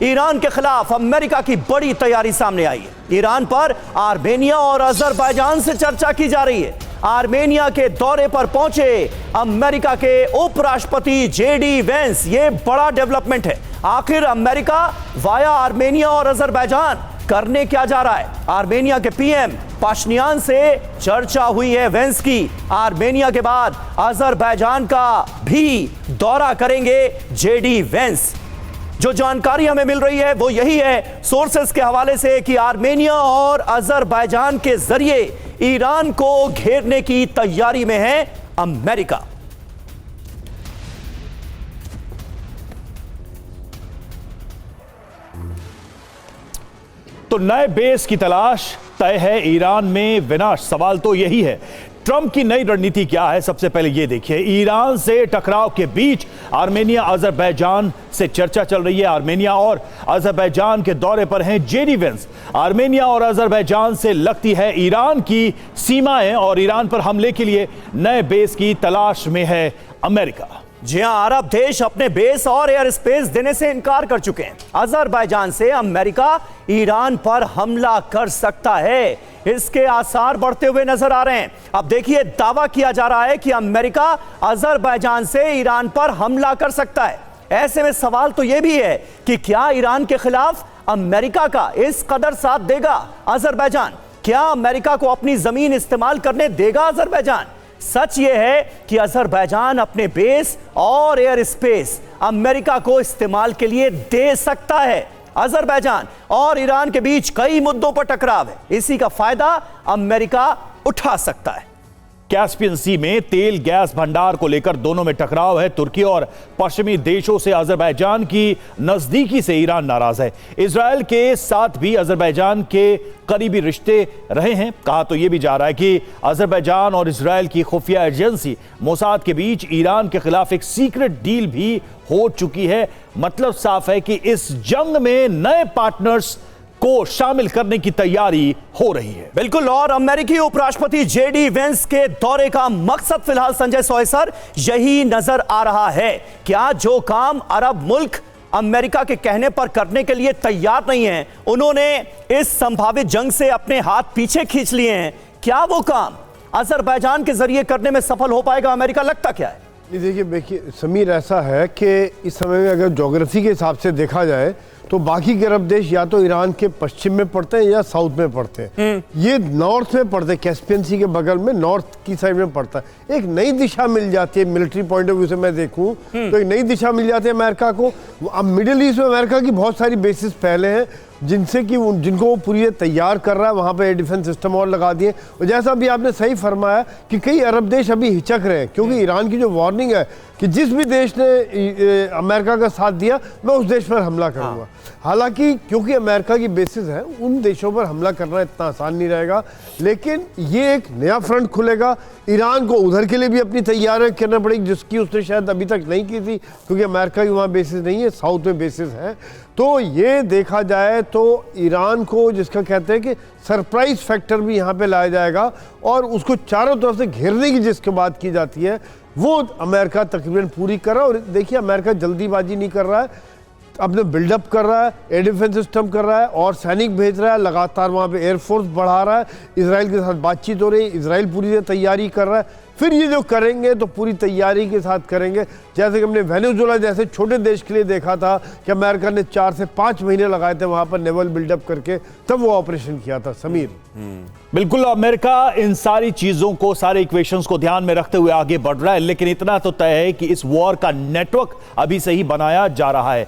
Iran के खिलाफ America की बड़ी तैयारी सामने आई है। ईरान पर आर्मेनिया और अजरबैजान से चर्चा की जा रही है। आर्मेनिया के दौरे पर पहुंचे अमेरिका के उपराष्ट्रपति जेडी वेंस। ये बड़ा डेवलपमेंट है। आखिर अमेरिका वाया आर्मेनिया और अजरबैजान करने क्या जा रहा है? आर्मेनिया के पीएम पाशिनियान से चर्चा हुई है वेंस की। आर्मेनिया के बाद अजरबैजान का भी दौरा करेंगे जेडी वेंस। जो जानकारी हमें मिल रही है वो यही है सोर्सेस के हवाले से कि आर्मेनिया और अजरबैजान के जरिए ईरान को घेरने की तैयारी में है अमेरिका। तो नए बेस की तलाश तय है ईरान में विनाश। सवाल तो यही है, ट्रंप की नई रणनीति क्या है? सबसे पहले यह देखिए, ईरान से टकराव के बीच आर्मेनिया अजरबैजान से चर्चा चल रही है। आर्मेनिया और अजरबैजान के दौरे पर हैं जेडी वेंस। आर्मेनिया और अजरबैजान से लगती है ईरान की सीमाएं और ईरान पर हमले के लिए नए बेस की तलाश में है अमेरिका। जी हां, अरब देश अपने बेस और एयर स्पेस देने से इनकार कर चुके हैं। अजरबैजान से अमेरिका ईरान पर हमला कर सकता है, इसके आसार बढ़ते हुए नजर आ रहे हैं। अब देखिए, दावा किया जा रहा है कि अमेरिका अजरबैजान से ईरान पर हमला कर सकता है। ऐसे में सवाल तो यह भी है कि क्या ईरान के खिलाफ अमेरिका का इस कदर साथ देगा अजरबैजान? क्या अमेरिका को अपनी जमीन इस्तेमाल करने देगा अजरबैजान? सच यह है कि अजरबैजान अपने बेस और एयर स्पेस अमेरिका को इस्तेमाल के लिए दे सकता है। अजरबैजान और ईरान के बीच कई मुद्दों पर टकराव है, इसी का फायदा अमेरिका उठा सकता है। कैस्पियन सी में तेल गैस भंडार को लेकर दोनों में टकराव है। तुर्की और पश्चिमी देशों से अजरबैजान की नजदीकी से ईरान नाराज है। इजरायल के साथ भी अजरबैजान के करीबी रिश्ते रहे हैं। कहा तो यह भी जा रहा है कि अजरबैजान और इजरायल की खुफिया एजेंसी मोसाद के बीच ईरान के खिलाफ एक सीक्रेट डील भी हो चुकी है। मतलब साफ है कि इस जंग में नए पार्टनर्स को शामिल करने की तैयारी हो रही है। बिल्कुल, और अमेरिकी उपराष्ट्रपति जेडी वेंस के दौरे का मकसद फिलहाल संजय सॉयसर यही नजर आ रहा है। क्या जो काम अरब मुल्क अमेरिका के कहने पर करने के लिए तैयार नहीं है, उन्होंने इस संभावित जंग से अपने हाथ पीछे खींच लिए हैं, क्या वो काम अजरबैजान के जरिए करने में सफल हो पाएगा अमेरिका? लगता क्या है? देखिए समीर, ऐसा है कि इस समय में अगर ज्योग्राफी के हिसाब से देखा जाए तो बाकी के अरब देश या तो ईरान के पश्चिम में पड़ते हैं या साउथ में पड़ते हैं। ये नॉर्थ में पड़ते हैं, कैस्पियन सी के बगल में नॉर्थ की साइड में पड़ता है। एक नई दिशा मिल जाती है, मिलिट्री पॉइंट ऑफ व्यू से मैं देखूं तो एक नई दिशा मिल जाती है अमेरिका को। अब मिडिल ईस्ट में अमेरिका की बहुत सारी बेसिस पहले हैं जिनको वो पूरी तैयार कर रहा है। वहाँ पे एयर डिफेंस सिस्टम और लगा दिए। और जैसा भी आपने सही फरमाया कि कई अरब देश अभी हिचक रहे हैं, क्योंकि ईरान की जो वार्निंग है कि जिस भी देश ने अमेरिका का साथ दिया मैं उस देश पर हमला करूंगा। हालांकि क्योंकि अमेरिका की बेसिस है, उन देशों पर हमला करना इतना आसान नहीं रहेगा, लेकिन ये एक नया फ्रंट खुलेगा। ईरान को उधर के लिए भी अपनी तैयारी करना पड़ेगी, जिसकी उसने शायद अभी तक नहीं की थी, क्योंकि अमेरिका की वहाँ बेसिस नहीं है, साउथ में बेसिस है। तो ये देखा जाए तो ईरान को, जिसका कहते हैं कि सरप्राइज फैक्टर भी यहाँ पे लाया जाएगा और उसको चारों तरफ से घेरने की जिसकी बात की जाती है वो अमेरिका तकरीबन पूरी कर रहा है। और देखिए, अमेरिका जल्दीबाजी नहीं कर रहा है, अपने बिल्डअप कर रहा है, एयर डिफेंस सिस्टम कर रहा है और सैनिक भेज रहा है, लगातार वहाँ पे एयरफोर्स बढ़ा रहा है। इजराइल के साथ बातचीत हो रही है, इजराइल पूरी तैयारी कर रहा है। फिर ये जो करेंगे तो पूरी तैयारी के साथ करेंगे। जैसे कि हमने वेनेजुएला जैसे छोटे देश के लिए देखा था कि अमेरिका ने 4 से 5 महीने लगाए थे वहाँ पर नेवल बिल्डअप करके, तब वो ऑपरेशन किया था। समीर, बिल्कुल, अमेरिका इन सारी चीजों को, सारे इक्वेशंस को ध्यान में रखते हुए आगे बढ़ रहा है। लेकिन इतना तो तय है कि इस वॉर का नेटवर्क अभी से ही बनाया जा रहा है।